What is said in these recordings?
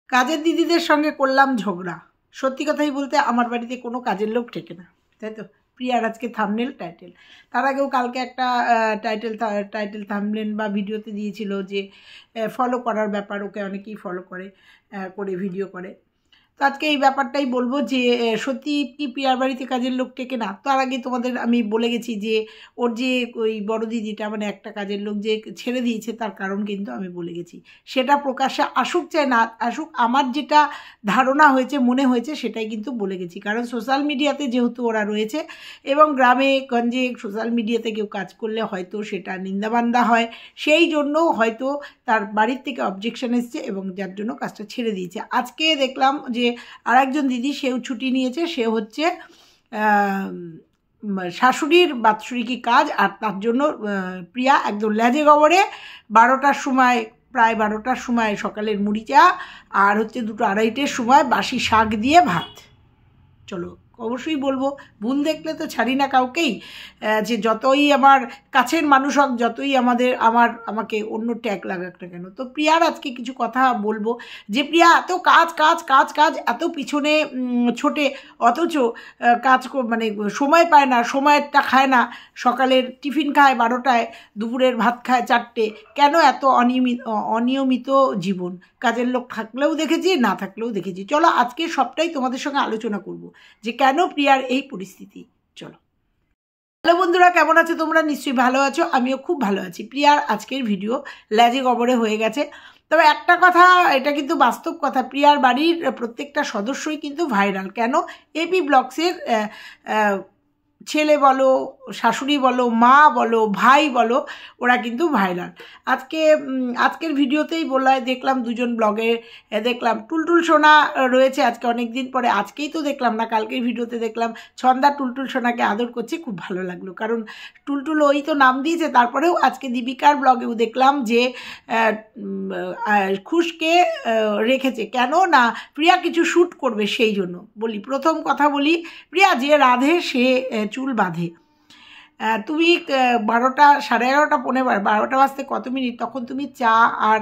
কাজের দিদিদের সঙ্গে করলাম ঝগড়া। সত্যি কথাই বলতে আমার বাড়িতে কোনো কাজের লোক টেকে না, তাই তো? প্রিয়ার আজকে থাম্বনেল টাইটেল, তার আগেও কালকে একটা টাইটেল থাম্বনেল বা ভিডিওতে দিয়েছিল যে ফলো করার ব্যাপার, ওকে অনেকেই ফলো করে ভিডিও করে। তো আজকে এই ব্যাপারটাই বলবো যে সত্যি কি প্রিয়ার বাড়িতে কাজের লোক টেকে না? তার আগে তোমাদের আমি বলে গেছি যে ওর যে ওই বড় দিদিটা মানে একটা কাজের লোক যে ছেড়ে দিয়েছে তার কারণ কিন্তু আমি বলে গেছি। সেটা প্রকাশ্যে আসুক চাই না আসুক, আমার যেটা ধারণা হয়েছে মনে হয়েছে সেটাই কিন্তু বলে গেছি। কারণ সোশ্যাল মিডিয়াতে যেহেতু ওরা রয়েছে এবং গ্রামে গঞ্জে সোশ্যাল মিডিয়াতে কেউ কাজ করলে হয়তো সেটা নিন্দাবান্দা হয়, সেই জন্য হয়তো তার বাড়ির থেকে অবজেকশন এসছে এবং যার জন্য কাজটা ছেড়ে দিয়েছে। আজকে দেখলাম যে আরেকজন দিদি সেও ছুটি নিয়েছে, সে হচ্ছে শাশুড়ির বাৎসরিকী কাজ, আর তার জন্য প্রিয়া একদম লেজে গবরে 12টার সময় প্রায় 12টার সময় সকালের মুড়ি চা আর হচ্ছে 2টো 2:30-টের সময় বাসি শাক দিয়ে ভাত। চলো অবশ্যই বলবো, ভুল দেখলে তো ছাড়ি না কাউকেই, যে যতই আমার কাছের মানুষ হোক, যতই আমাকে অন্য ট্যাগ লাগাক না কেন। তো প্রিয়ার আজকে কিছু কথা বলবো যে প্রিয়া এত কাজ কাজ কাজ কাজ এত পিছনে ছোটে, অথচ কাজ মানে সময় পায় না, সময়টা খায় না, সকালের টিফিন খায় 12টায়, দুপুরের ভাত খায় 4টে, কেন এত অনিয়মিত জীবন? কাজের লোক থাকলেও দেখেছি, না থাকলেও দেখেছি। চলো আজকে সবটাই তোমাদের সঙ্গে আলোচনা করব যে কেন প্রিয়ার এই পরিস্থিতি। চলো। হ্যালো বন্ধুরা, কেমন আছো তোমরা? নিশ্চয়ই ভালো আছো, আমিও খুব ভালো আছি। প্রিয়ার আজকের ভিডিও লেজে গবরে হয়ে গেছে। তবে একটা কথা, এটা কিন্তু বাস্তব কথা, প্রিয়ার বাড়ির প্রত্যেকটা সদস্যই কিন্তু ভাইরাল। কেন? এবি ব্লগসের ছেলে বলো, শাশুড়ি বলো, মা বলো, ভাই বলো, ওরা কিন্তু ভাইরাল। আজকের ভিডিওতেই দেখলাম দুজন ব্লগে দেখলাম টুলটুল সোনা রয়েছে আজকে অনেক দিন পরে। আজকেই তো দেখলাম না, কালকের ভিডিওতে দেখলাম ছন্দা টুলটুল সোনাকে আদর করছে, খুব ভালো লাগলো। কারণ টুলটুল ওই তো নাম দিয়েছে। তারপরেও আজকে দীপিকার ব্লগেও দেখলাম যে খুশকে রেখেছে, কেন না প্রিয়া কিছু শ্যুট করবে সেই জন্য। প্রথম কথা বলি, প্রিয়া যে রাধে সে চুল বাঁধে। তুমি 12টা 11:30 পৌনে 12টা বাজতে কত মিনিট, তখন তুমি চা আর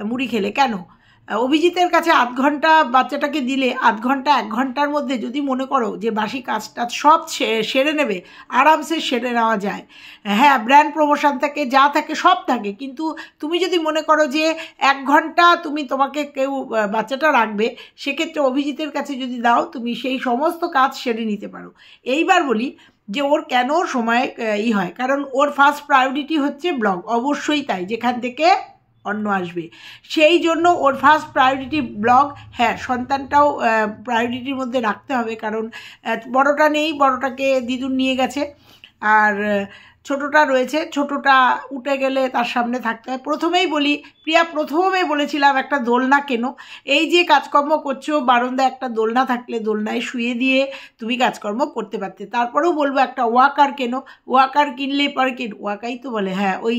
মুড়ি খেলে কেন? অভিজিতের কাছে 8 ঘন্টা বাচ্চাটাকে দিলে 8 ঘন্টা 1 ঘন্টার মধ্যে যদি মনে করো যে বাসি কাজটা সব সেরে নেবে, আরামসে সেরে নেওয়া যায়। হ্যাঁ, ব্র্যান্ড প্রমোশন থাকে, যা থাকে সব থাকে, কিন্তু তুমি যদি মনে করো যে 1 ঘন্টা তোমাকে কেউ বাচ্চাটা রাখবে, সেক্ষেত্রে অভিজিতের কাছে যদি দাও তুমি সেই সমস্ত কাজ সেরে নিতে পারো। এইবার বলি যে ওর কেন সময় হয়, কারণ ওর ফার্স্ট প্রায়োরিটি হচ্ছে ব্লগ, অবশ্যই তাই, যেখান থেকে অন্য আসবে, সেই জন্য ওর ফার্স্ট প্রায়োরিটি ব্লগ। হ্যাঁ, সন্তানটাও প্রায়োরিটির মধ্যে রাখতে হবে, কারণ বড়টা নেই, বড়টাকে দিদুন নিয়ে গেছে, আর ছোটোটা রয়েছে, ছোটোটা উঠে গেলে তার সামনে থাকতে হয়। প্রথমেই বলি প্রিয়া, প্রথমেই বলেছিলাম একটা দোলনা কেন। এই যে কাজকর্ম করছো, বারান্দায় একটা দোলনা থাকলে দোলনায় শুয়ে দিয়ে তুমি কাজকর্ম করতে পারতে। তারপরেও বলবো একটা ওয়াকার কেন, ওয়াকার কিনলে পরে ওয়াকাই তো বলে, হ্যাঁ, ওই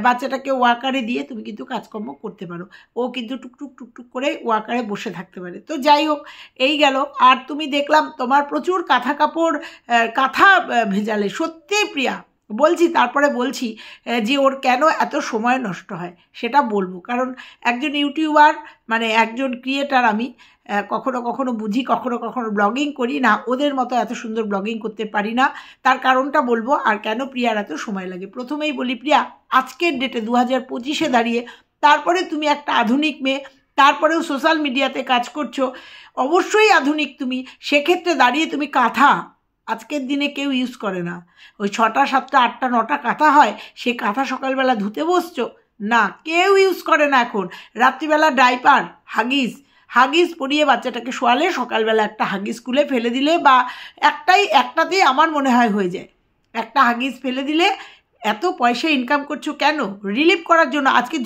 বাচ্চাটাকে ওয়াকারে দিয়ে তুমি কিন্তু কাজকর্ম করতে পারো, ও কিন্তু টুকটুক টুকটুক করে ওয়াকারে বসে থাকতে পারে। তো যাই হোক, এই গেল। আর তুমি দেখলাম তোমার প্রচুর কাঁথা ভেজালে, সত্যি প্রিয়া বলছি, তারপরে বলছি যে ওর কেন এত সময় নষ্ট হয় সেটা বলবো। কারণ একজন ইউটিউবার মানে একজন ক্রিয়েটার, আমি কখনো কখনো বুঝি, কখনো কখনো ব্লগিং করি না, ওদের মতো এত সুন্দর ব্লগিং করতে পারি না। তার কারণটা বলবো, আর কেন প্রিয়ার এত সময় লাগে। প্রথমেই বলি প্রিয়া, আজকের ডেটে 2025-এ দাঁড়িয়ে, তারপরে তুমি একটা আধুনিক মেয়ে, তারপরেও সোশ্যাল মিডিয়াতে কাজ করছো, অবশ্যই আধুনিক তুমি, সেক্ষেত্রে দাঁড়িয়ে তুমি কাঁথা আজকের দিনে কেউ ইউজ করে না। ওই 6টা 7টা 8টা 9টা কাঁথা হয়, সে কাঁথা সকালবেলা ধুতে বসছো না, কেউ ইউজ করে না এখন। রাত্রিবেলা ডাইপার, হাগিস পরিয়ে বাচ্চাটাকে শোয়ালে সকালবেলা একটা হাগিস খুলে ফেলে দিলে, বা একটাতেই আমার মনে হয় হয়ে যায়, একটা হাগিস ফেলে দিলে। এত পয়সা ইনকাম করছো কেন? রিলিফ করার জন্য। আজকে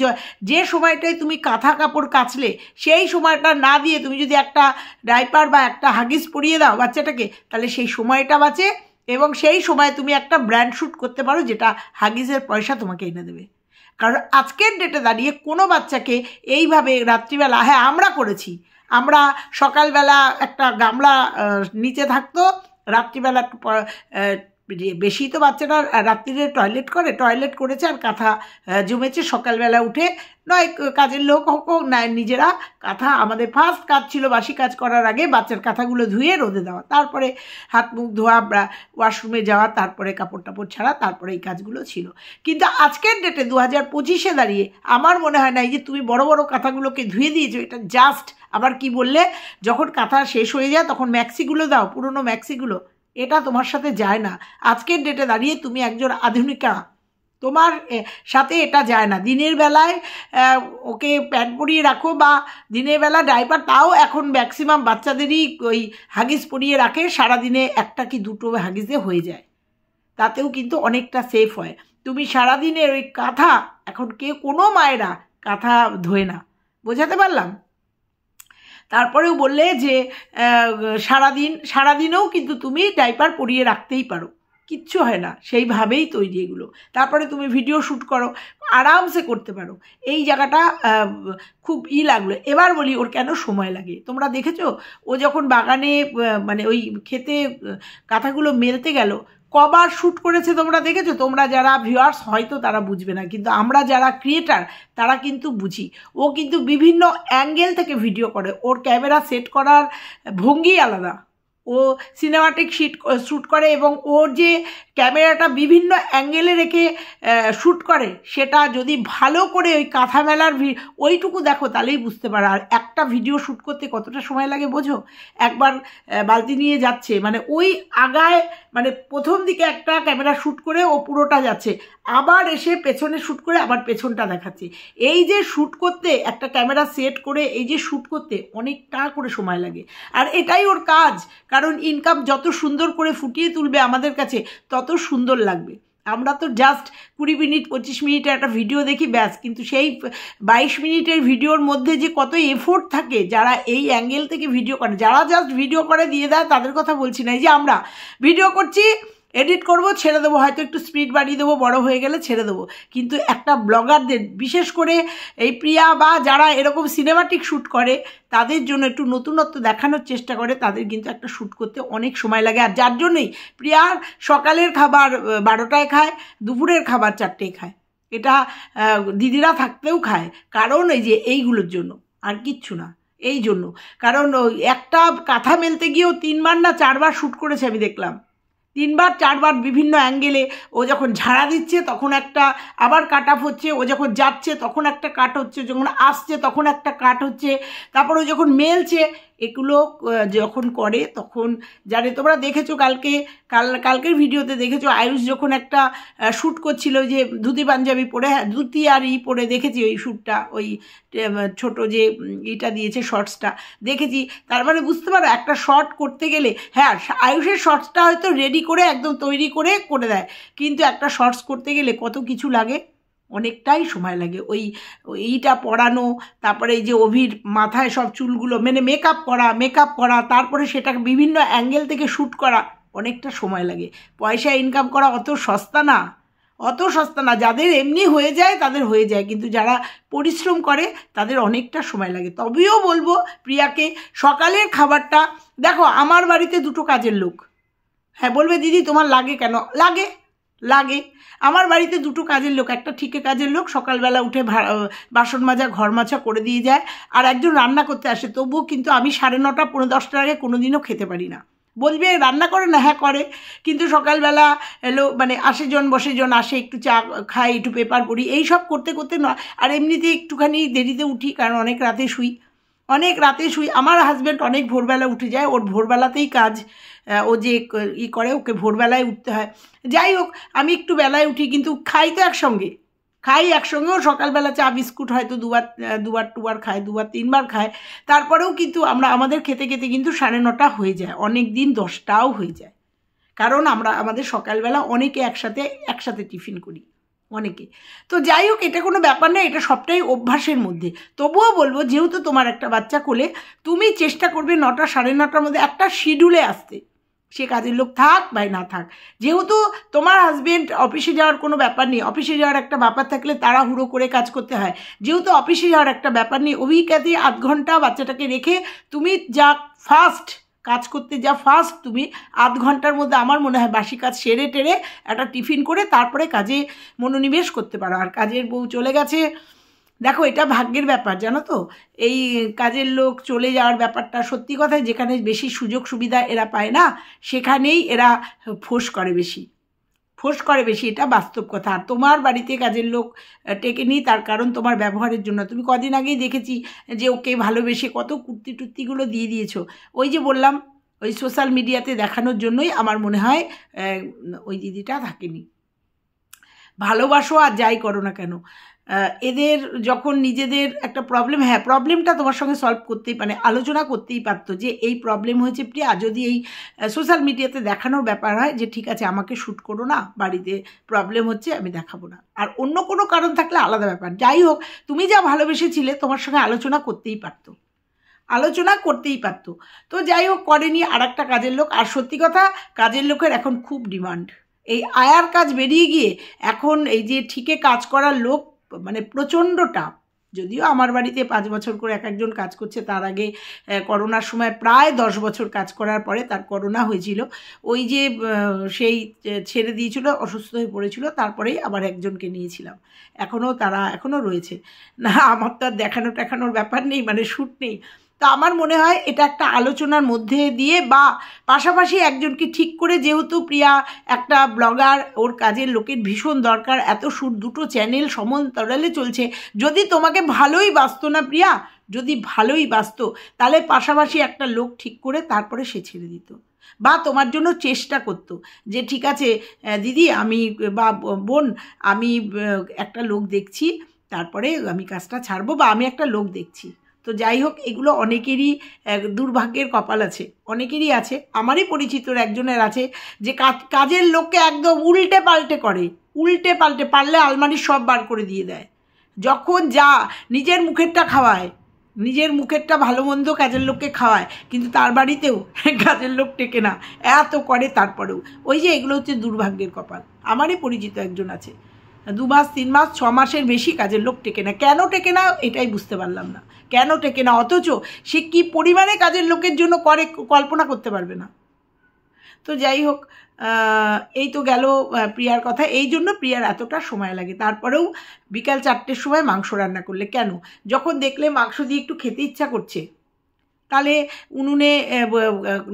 যে সময়টায় তুমি কাঁথা কাপড় কাচলে, সেই সময়টা না দিয়ে তুমি যদি একটা ডাইপার বা একটা হাগিস পরিয়ে দাও বাচ্চাটাকে, তাহলে সেই সময়টা বাঁচে এবং সেই সময় তুমি একটা ব্র্যান্ড শ্যুট করতে পারো, যেটা হাগিসের পয়সা তোমাকে এনে দেবে। কারণ আজকের ডেটে দাঁড়িয়ে কোনো বাচ্চাকে এইভাবে রাত্রিবেলা, হ্যাঁ আমরা করেছি, আমরা সকালবেলা একটা গামলা নিচে থাকতো, রাত্রিবেলা বেশি তো বাচ্চারা রাত্রিরে টয়লেট করেছে আর কাঁথা জমেছে, সকালবেলা উঠে নয় কাজের লোক হোক না নিজেরা কাঁথা, আমাদের ফার্স্ট কাজ ছিল বাসি কাজ করার আগে বাচ্চার কাঁথাগুলো ধুয়ে রোদে দেওয়া, তারপরে হাত মুখ ধোয়া, ওয়াশরুমে যাওয়া, তারপরে কাপড় টাপড় ছাড়া, তারপরে এই কাজগুলো ছিল। কিন্তু আজকের ডেটে 2025-এ দাঁড়িয়ে আমার মনে হয় না এই যে তুমি বড় বড় কাঁথাগুলোকে ধুয়ে দিয়েছো, এটা জাস্ট আবার কি বললে, যখন কাঁথা শেষ হয়ে যায় তখন ম্যাক্সিগুলো দাও, পুরনো ম্যাক্সিগুলো, এটা তোমার সাথে যায় না। আজকের ডেটে দাঁড়িয়ে তুমি একজন আধুনিকা, তোমার সাথে এটা যায় না। দিনের বেলায় ওকে প্যান্ট পরিয়ে রাখো বা দিনের বেলা ডাইপার, তাও এখন ম্যাক্সিমাম বাচ্চাদেরই ওই হাগিস পরিয়ে রাখে, সারাদিনে একটা কি দুটো হাগিসে হয়ে যায়, তাতেও কিন্তু অনেকটা সেফ হয়। তুমি সারাদিনের ওই কাঁথা, এখন কোনো মায়েরা কাঁথা ধোয় না, বোঝাতে পারলাম? তারপরেও বললে যে সারাদিনেও কিন্তু তুমি ডাইপার পরিয়ে রাখতেই পারো, কিচ্ছু হয় না, সেইভাবেই তৈরি এগুলো। তারপরে তুমি ভিডিও শ্যুট করো, আরামসে করতে পারো। এই জায়গাটা খুব লাগলো। এবার বলি ওর কেন সময় লাগে। তোমরা দেখেছো ও যখন বাগানে মানে ওই খেতে কাঁথাগুলো মেলতে গেল, কবার শ্যুট করেছে তোমরা দেখেছো? তোমরা যারা ভিউয়ার্স হয়তো তারা বুঝবে না, কিন্তু আমরা যারা ক্রিয়েটার তারা কিন্তু বুঝি। ও কিন্তু বিভিন্ন অ্যাঙ্গেল থেকে ভিডিও করে, ওর ক্যামেরা সেট করার ভঙ্গি আলাদা, ও সিনেমাটিক শ্যুট করে এবং ওর যে ক্যামেরাটা বিভিন্ন অ্যাঙ্গেলে রেখে শ্যুট করে, সেটা যদি ভালো করে ওই কাঁথা মেলার ওইটুকু দেখো তাহলেই বুঝতে পারো। আর একটা ভিডিও শ্যুট করতে কতটা সময় লাগে বোঝো? একবার বালতি নিয়ে যাচ্ছে, মানে ওই আগায়, মানে প্রথম দিকে একটা ক্যামেরা শ্যুট করে ও পুরোটা যাচ্ছে, আবার এসে পেছনে শ্যুট করে আবার পেছনটা দেখাচ্ছে। এই যে শ্যুট করতে, একটা ক্যামেরা সেট করে এই যে শ্যুট করতে অনেকটা করে সময় লাগে। আর এটাই ওর কাজ, কারণ ইনকাম যত সুন্দর করে ফুটিয়ে তুলবে আমাদের কাছে তত সুন্দর লাগবে। আমরা তো জাস্ট 20 মিনিট 25 মিনিটের একটা ভিডিও দেখি ব্যাস, কিন্তু সেই 22 মিনিটের ভিডিওর মধ্যে যে কত এফোর্ট থাকে, যারা এই অ্যাঙ্গেল থেকে ভিডিও করে, যারা জাস্ট ভিডিও করে দিয়ে দেয় তাদের কথা বলছি না। এই যে আমরা ভিডিও করছি, এডিট করব, ছেড়ে দেবো, হয়তো একটু স্পিড বাড়িয়ে দেবো, বড় হয়ে গেলে ছেড়ে দেবো, কিন্তু একটা ব্লগারদের, বিশেষ করে এই প্রিয়া বা যারা এরকম সিনেমাটিক শ্যুট করে, তাদের জন্য একটু নতুনত্ব দেখানোর চেষ্টা করে, তাদের কিন্তু একটা শ্যুট করতে অনেক সময় লাগে। আর যার জন্যই প্রিয়ার সকালের খাবার 12টায় খায়, দুপুরের খাবার 4টেয় খায়, এটা দিদিরা থাকতেও খায়, কারণ এই যে এইগুলোর জন্য, আর কিচ্ছু না, এই জন্য। কারণ একটা কাঁথা মেলতে গিয়েও 3বার না 4বার শ্যুট করেছে আমি দেখলাম, 3বার 4বার বিভিন্ন অ্যাঙ্গেলে। ও যখন ঝাড়া দিচ্ছে তখন একটা আবার কাট আপ হচ্ছে, ও যখন যাচ্ছে তখন একটা কাট হচ্ছে, যখন আসছে তখন একটা কাট হচ্ছে, তারপর ও যখন মেলছে, এগুলো যখন করে তখন জানে। তোমরা দেখেছো কালকের ভিডিওতে দেখেছো আয়ুষ যখন একটা শ্যুট করছিল, যে ধুতি পাঞ্জাবি পরে, হ্যাঁ ধুতি আর পরে দেখেছি ওই শ্যুটটা, ওই ছোট যে এটা দিয়েছে শর্টসটা দেখেছি। তার মানে বুঝতে পারো একটা শর্ট করতে গেলে, হ্যাঁ আয়ুষের শর্টসটা হয়তো রেডি করে একদম তৈরি করে দেয়, কিন্তু একটা শর্টস করতে গেলে কত কিছু লাগে, অনেকটাই সময় লাগে। এইটা পরানো, তারপরে এই যে অভির মাথায় সব চুলগুলো মানে মেকআপ করা, তারপরে সেটাকে বিভিন্ন অ্যাঙ্গেল থেকে শ্যুট করা, অনেকটা সময় লাগে। পয়সা ইনকাম করা অত সস্তা না, যাদের এমনি হয়ে যায় তাদের হয়ে যায়, কিন্তু যারা পরিশ্রম করে তাদের অনেকটা সময় লাগে। তবেও বলবো প্রিয়াকে সকালের খাবারটা দেখো, আমার বাড়িতে 2টো কাজের লোক, হ্যাঁ বলবে দিদি তোমার লাগে কেন? লাগে। আমার বাড়িতে 2টো কাজের লোক, একটা ঠিকে কাজের লোক সকালবেলা উঠে বাসন মাজা ঘর মোছা করে দিয়ে যায়, আর একজন রান্না করতে আসে। তবুও কিন্তু আমি 9:30 পৌনে 10টার আগে কোনোদিনও খেতে পারি না। বলবে রান্না করে না, হ্যাঁ করে, কিন্তু সকালবেলা মানে 80 জন বসে জন আসে, একটু চা খাই, একটু পেপার পড়ি, এই সব করতে না। আর এমনিতে একটুখানি দেরিতে উঠি, কারণ অনেক রাতে শুই। আমার হাজব্যান্ড অনেক ভোরবেলা উঠে যায়, ওর ভোরবেলাতেই কাজ, ও যে করে ওকে ভোরবেলায় উঠতে হয়। যাই হোক, আমি একটু বেলায় উঠি, কিন্তু খাই তো একসঙ্গেও সকালবেলা চা বিস্কুট হয়তো দুবার খায়, 2-3বার খায়। তারপরেও কিন্তু আমাদের খেতে কিন্তু 9:30 হয়ে যায়, অনেক দিন 10টাও হয়ে যায়, কারণ আমাদের সকালবেলা অনেকে একসাথে টিফিন করি, অনেকে। তো যাই হোক, এটা কোনো ব্যাপার না, এটা সবটাই অভ্যাসের মধ্যে। তবুও বলবো, যেহেতু তোমার একটা বাচ্চা কোলে, তুমি চেষ্টা করবে 9টা 9:30টার মধ্যে একটা শিডিউলে আসতে, সে কাজের লোক থাক বা না থাক। যেহেতু তোমার হাজবেন্ড অফিসে যাওয়ার কোনো ব্যাপার নেই, অফিসে যাওয়ার একটা ব্যাপার থাকলে তাড়াহুড়ো করে কাজ করতে হয়, যেহেতু অফিসে যাওয়ার একটা ব্যাপার নেই, অভিজ্ঞতা 8 ঘন্টা বাচ্চাটাকে রেখে তুমি যা ফাস্ট কাজ করতে তুমি 8 ঘন্টার মধ্যে আমার মনে হয় বাসি কাজ সেরে টেরে একটা টিফিন করে তারপরে কাজে মনোনিবেশ করতে পারো। আর কাজের বউ চলে গেছে, দেখো এটা ভাগ্যের ব্যাপার, জানো তো, এই কাজের লোক চলে যাওয়ার ব্যাপারটা সত্যি কথাই, যেখানে বেশি সুযোগ সুবিধা এরা পায় না সেখানেই এরা ফোঁস করে বেশি, এটা বাস্তব কথা। আর তোমার বাড়িতে কাজের লোক টেকেনি, তার কারণ তোমার ব্যবহারের জন্য। তুমি কদিন আগেই দেখেছি যে ওকে ভালোবেসে কত কুর্তি টুর্তিগুলো দিয়ে দিয়েছো। ওই যে বললাম, ওই সোশ্যাল মিডিয়াতে দেখানোর জন্যই আমার মনে হয় ওই দিদিটা থাকেনি। ভালোবাসো আর যাই করো না কেন, এদের যখন নিজেদের একটা প্রবলেম, হ্যাঁ প্রবলেমটা তোমার সঙ্গে সলভ করতেই মানে আলোচনা করতেই পারতো যে এই প্রবলেম হয়েছে প্রিয়া, যদি এই সোশ্যাল মিডিয়াতে দেখানোর ব্যাপার হয় যে ঠিক আছে আমাকে শ্যুট করো না, বাড়িতে প্রবলেম হচ্ছে আমি দেখাবো না, আর অন্য কোনো কারণ থাকলে আলাদা ব্যাপার। যাই হোক, তুমি যা ভালোবেসেছিলে তোমার সঙ্গে আলোচনা করতেই পারতো। তো যাই হোক, করেনি। আর একটা কাজের লোক, আর সত্যি কথা কাজের লোকের এখন খুব ডিমান্ড। এই আয়ার কাজ বেরিয়ে গিয়ে এখন এই যে ঠিকে কাজ করার লোক মানে প্রচণ্ড টাফ। যদিও আমার বাড়িতে 5 বছর করে এক একজন কাজ করছে, তার আগে করোনার সময় প্রায় 10 বছর কাজ করার পরে তার করোনা হয়েছিল, ওই যে সেই ছেড়ে দিয়েছিল, অসুস্থ হয়ে পড়েছিল, তারপরেই আবার একজনকে নিয়েছিলাম। এখনও রয়েছে না, আমার তো আর দেখানোর ব্যাপার নেই, মানে শ্যুট নেই। তো আমার মনে হয় এটা একটা আলোচনার মধ্যে দিয়ে বা পাশাপাশি একজনকে ঠিক করে, যেহেতু প্রিয়া একটা ব্লগার, ওর কাজের লোকের ভীষণ দরকার, এত শ্যুট, 2টো চ্যানেল সমান্তরালে চলছে, যদি তোমাকে ভালোই বাসতো না প্রিয়া, যদি ভালোই বাসতো তাহলে পাশাপাশি একটা লোক ঠিক করে তারপরে সে ছেড়ে দিত, বা তোমার জন্য চেষ্টা করতো যে ঠিক আছে দিদি আমি বা বোন আমি একটা লোক দেখছি, তারপরে আমি কাজটা ছাড়বো, বা আমি একটা লোক দেখছি। তো যাই হোক, এগুলো অনেকেরই দুর্ভাগ্যের কপাল আছে, অনেকেরই আছে। আমারই পরিচিতর একজনের আছে যে কাজের লোককে একদম উল্টে পাল্টে পারলে আলমারির সব বার করে দিয়ে দেয়, যখন যা নিজের মুখেরটা ভালো মন্দ কাজের লোককে খাওয়ায়, কিন্তু তার বাড়িতেও কাজের লোক টেকে না, এত করে তারপরেও। ওই যে এগুলো হচ্ছে দুর্ভাগ্যের কপাল। আমারই পরিচিত একজন আছে, 2 মাস 3 মাস 6 মাসের বেশি কাজের লোক টেকে না। কেন টেকে না এটাই বুঝতে পারলাম না, কেন টেকে না, অথচ সে কী পরিমাণে কাজের লোকের জন্য করে কল্পনা করতে পারবে না। তো যাই হোক, এই তো গেল প্রিয়ার কথা। এই জন্য প্রিয়ার এতটা সময় লাগে, তারপরেও বিকাল 4টের সময় মাংস রান্না করলে কেন, যখন দেখলে মাংস দিয়ে একটু খেতে ইচ্ছা করছে, তাহলে উনুনে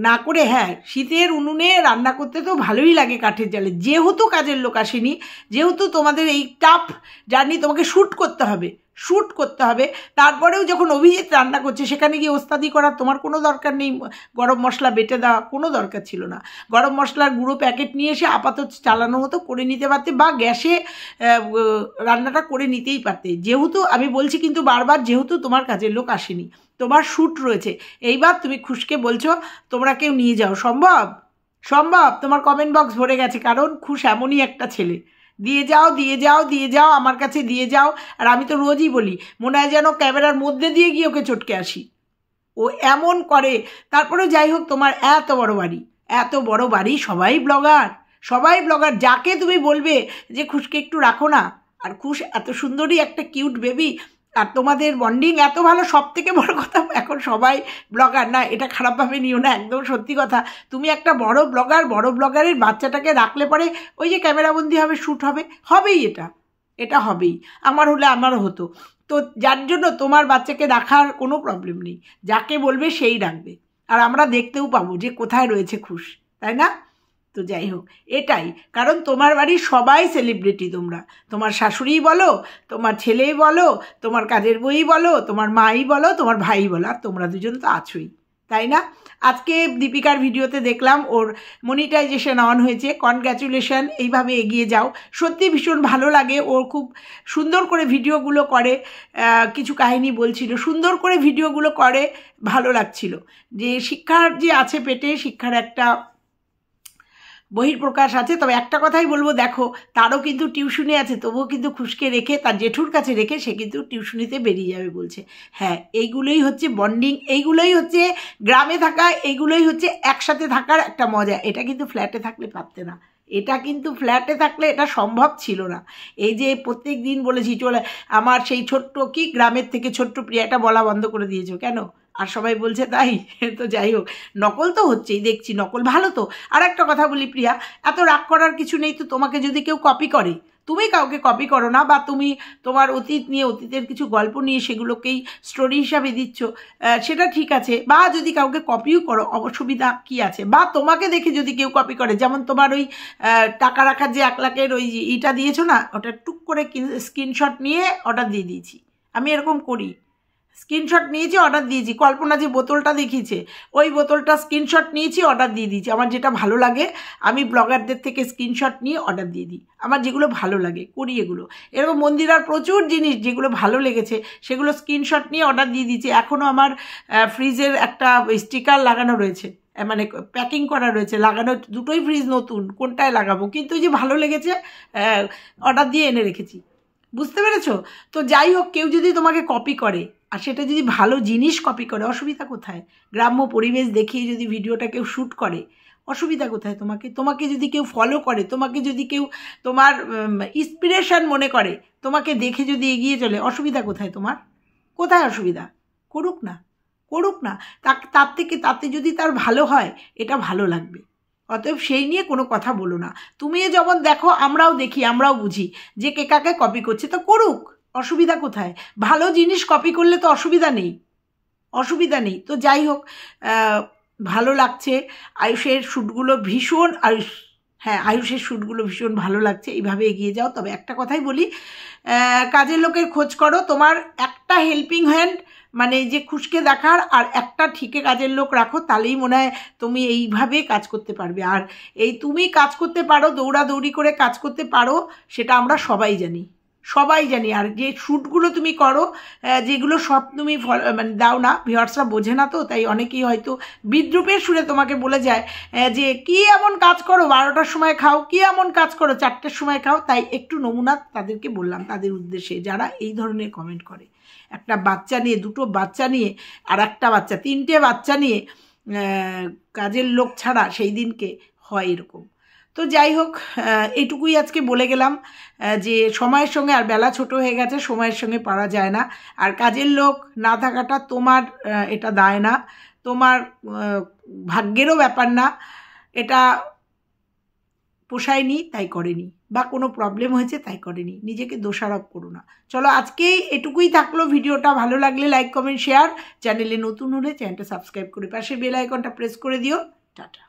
না করে, হ্যাঁ শীতের উনুনে রান্না করতে তো ভালোই লাগে কাঠের জালে, যেহেতু কাজের লোক আসেনি, যেহেতু তোমাদের এই টাফ জার্নি তোমাকে শ্যুট করতে হবে, তারপরেও যখন অভিজিৎ রান্না করছে সেখানে গিয়ে ওস্তাদি করার তোমার কোনো দরকার নেই, গরম মশলা বেটে দেওয়া কোনো দরকার ছিল না, গরম মশলার গুঁড়ো প্যাকেট নিয়ে এসে আপাতত চালানো মতো করে নিতে পারতে, বা গ্যাসে রান্নাটা করে নিতেই পারতে। যেহেতু আমি বলছি কিন্তু বারবার, যেহেতু তোমার কাজের লোক আসেনি, তোমার শ্যুট রয়েছে, এইবার তুমি খুশকে বলছো তোমরা কেউ নিয়ে যাও, সম্ভব? তোমার কমেন্ট বক্স ভরে গেছে, কারণ খুশ এমনই একটা ছেলে, দিয়ে যাও আমার কাছে দিয়ে যাও। আর আমি তো রোজই বলি, মনে হয় যেন ক্যামেরার মধ্যে দিয়ে গিয়ে ওকে চটকে আসি, ও এমন করে। তারপরে যাই হোক, তোমার এত বড় বাড়ি, সবাই ব্লগার, যাকে তুমি বলবে যে খুশকে একটু রাখো না, আর খুশ এত সুন্দরী একটা কিউট বেবি, আর তোমাদের বন্ডিং এত ভালো, সব থেকে বড় কথা এখন সবাই ব্লগার। না, এটা খারাপভাবে নিও না, একদম সত্যি কথা। তুমি একটা বড় ব্লগারের বাচ্চাটাকে রাখলে পরে ওই যে ক্যামেরাবন্দি হবে, শ্যুট হবেই, এটা হবেই। আমারও হতো। তো যার জন্য তোমার বাচ্চাকে রাখার কোনো প্রবলেম নেই, যাকে বলবে সেই রাখবে, আর আমরা দেখতেও পাবো যে কোথায় রয়েছে খুশ, তাই না? তো যাই হোক, এটাই কারণ তোমার বাড়ির সবাই সেলিব্রিটি, তোমার শাশুড়িই বলো, তোমার ছেলেই বলো, তোমার কাজের বই বলো, তোমার মাই বলো, তোমার ভাই বলো, আর তোমরা দুজন তো আছোই, তাই না? আজকে দীপিকার ভিডিওতে দেখলাম ওর মনিটাইজেশন অন হয়েছে, কনগ্র্যাচুলেশন, এইভাবে এগিয়ে যাও। সত্যি ভীষণ ভালো লাগে, ওর খুব সুন্দর করে ভিডিওগুলো করে, কিছু কাহিনী বলছিল, সুন্দর করে ভিডিওগুলো করে, ভালো লাগছিল। যে শিক্ষার যে আছে পেটে, শিক্ষার একটা বহির্প্রকাশ আছে। তবে একটা কথাই বলবো, দেখো তারও কিন্তু টিউশনি আছে, তবুও কিন্তু খুশকে রেখে, তার জেঠুর কাছে রেখে সে কিন্তু টিউশনিতে বেরিয়ে যাবে বলছে। হ্যাঁ, এইগুলোই হচ্ছে বন্ডিং, এইগুলোই হচ্ছে গ্রামে থাকা, এইগুলোই হচ্ছে একসাথে থাকার একটা মজা। এটা কিন্তু ফ্ল্যাটে থাকলে পারতে না, এটা সম্ভব ছিল না। এই যে প্রত্যেক দিন বলেছি চলে, আমার সেই ছোট্ট কি গ্রামের থেকে ছোট্ট প্রিয়াটা বলা বন্ধ করে দিয়েছো কেন? আর সবাই বলছে তাই। তো যাই হোক, নকল তো হচ্ছেই, দেখছি নকল ভালো। তো আর একটা কথা বলি প্রিয়া, এত রাগ করার কিছু নেই। তো তোমাকে যদি কেউ কপি করে, তুমি কাউকে কপি করো না, বা তুমি তোমার অতীত নিয়ে, অতীতের কিছু গল্প নিয়ে সেগুলোকেই স্টোরি হিসাবে দিচ্ছ, সেটা ঠিক আছে। বা যদি কাউকে কপিও করো, অসুবিধা কি আছে? বা তোমাকে দেখে যদি কেউ কপি করে, যেমন তোমার ওই টাকা রাখার যে 1 লাখের ওই ইটা দিয়েছো না, ওটা টুক করে স্ক্রিনশট নিয়ে অর্ডার দিয়ে দিয়েছি। আমি এরকম করি, স্ক্রিনশট নিয়েছি, অর্ডার দিয়েছি। কল্পনা যে বোতলটা দেখিয়েছে, ওই বোতলটা স্ক্রিনশট নিয়েছি, অর্ডার দিয়ে দিয়েছি। আমার যেটা ভালো লাগে আমি ব্লগারদের থেকে স্ক্রিনশট নিয়ে অর্ডার দিয়ে দিই, আমার যেগুলো ভালো লাগে করি এগুলো। এরকম মন্দিরার প্রচুর জিনিস যেগুলো ভালো লেগেছে সেগুলো স্ক্রিনশট নিয়ে অর্ডার দিয়ে দিয়েছি। এখনও আমার ফ্রিজের একটা স্টিকার লাগানো রয়েছে, মানে প্যাকিং করা রয়েছে, লাগানো, দুটোই ফ্রিজ নতুন, কোনটায় লাগাবো, কিন্তু যে ভালো লেগেছে অর্ডার দিয়ে এনে রেখেছি। বুঝতে পেরেছো? তো যাই হোক, কেউ যদি তোমাকে কপি করে আর সেটা যদি ভালো জিনিস কপি করে, অসুবিধা কোথায়? গ্রাম্য পরিবেশ দেখিয়ে যদি ভিডিওটা কেউ শ্যুট করে, অসুবিধা কোথায়? তোমাকে যদি কেউ ফলো করে, তোমাকে যদি কেউ তোমার ইন্সপিরেশন মনে করে, তোমাকে দেখে যদি এগিয়ে চলে, অসুবিধা কোথায় তোমার? কোথায় অসুবিধা? করুক না, করুক না। তাতে যদি তার ভালো হয়, এটা ভালো লাগবে। অতএব সেই নিয়ে কোনো কথা বলো না। তুমি যেমন দেখো, আমরাও দেখি, আমরাও বুঝি যে কে কাকে কপি করছে, তো করুক, অসুবিধা কোথায়? ভালো জিনিস কপি করলে তো অসুবিধা নেই, অসুবিধা নেই। তো যাই হোক, ভালো লাগছে আয়ুষের শ্যুটগুলো, ভীষণ আয়ুষের শ্যুটগুলো ভীষণ ভালো লাগছে। এইভাবে এগিয়ে যাও। তবে একটা কথাই বলি, কাজের লোকের খোঁজ করো। তোমার একটা হেল্পিং হ্যান্ড, মানে যে খুশকে দেখার, আর একটা ঠিকে কাজের লোক রাখো, তাহলেই মনে হয় তুমি এইভাবে কাজ করতে পারবে। আর এই তুমি কাজ করতে পারো, দৌড়াদৌড়ি করে কাজ করতে পারো, সেটা আমরা সবাই জানি, সবাই জানি। আর যে শ্যুটগুলো তুমি করো, যেগুলো সব তুমি মানে দাও না, ভিউয়ার্সরা বোঝে না, তো তাই অনেকেই হয়তো বিদ্রুপের সুরে তোমাকে বলে যায় যে কি এমন কাজ করো, 12টার সময় খাও, কি এমন কাজ করো, 4টের সময় খাও। তাই একটু নমুনা তাদেরকে বললাম, তাদের উদ্দেশ্যে, যারা এই ধরনের কমেন্ট করে। একটা বাচ্চা নিয়ে, 2টো বাচ্চা নিয়ে, আর একটা বাচ্চা, 3টে বাচ্চা নিয়ে কাজের লোক ছাড়া সেই দিনকে হয় এরকম। তো যাই হোক, এটুকুই আজকে বলে গেলাম যে সময়ের সঙ্গে, আর বেলা ছোট হয়ে গেছে, সময়ের সঙ্গে পারা যায় না। আর কাজের লোক না থাকাটা তোমার, এটা দায় না, তোমার ভাগ্যেরও ব্যাপার না। এটা পোষায়নি তাই করেনি, বা কোনো প্রবলেম হয়েছে তাই করেনি, নিজেকে দোষারোপ করো না। চলো আজকে এটুকুই থাকলো। ভিডিওটা ভালো লাগলে লাইক, কমেন্ট, শেয়ার। চ্যানেলে নতুন হলে চ্যানেলটা সাবস্ক্রাইব করে পাশে বেল আইকনটা প্রেস করে দিও। টাটা।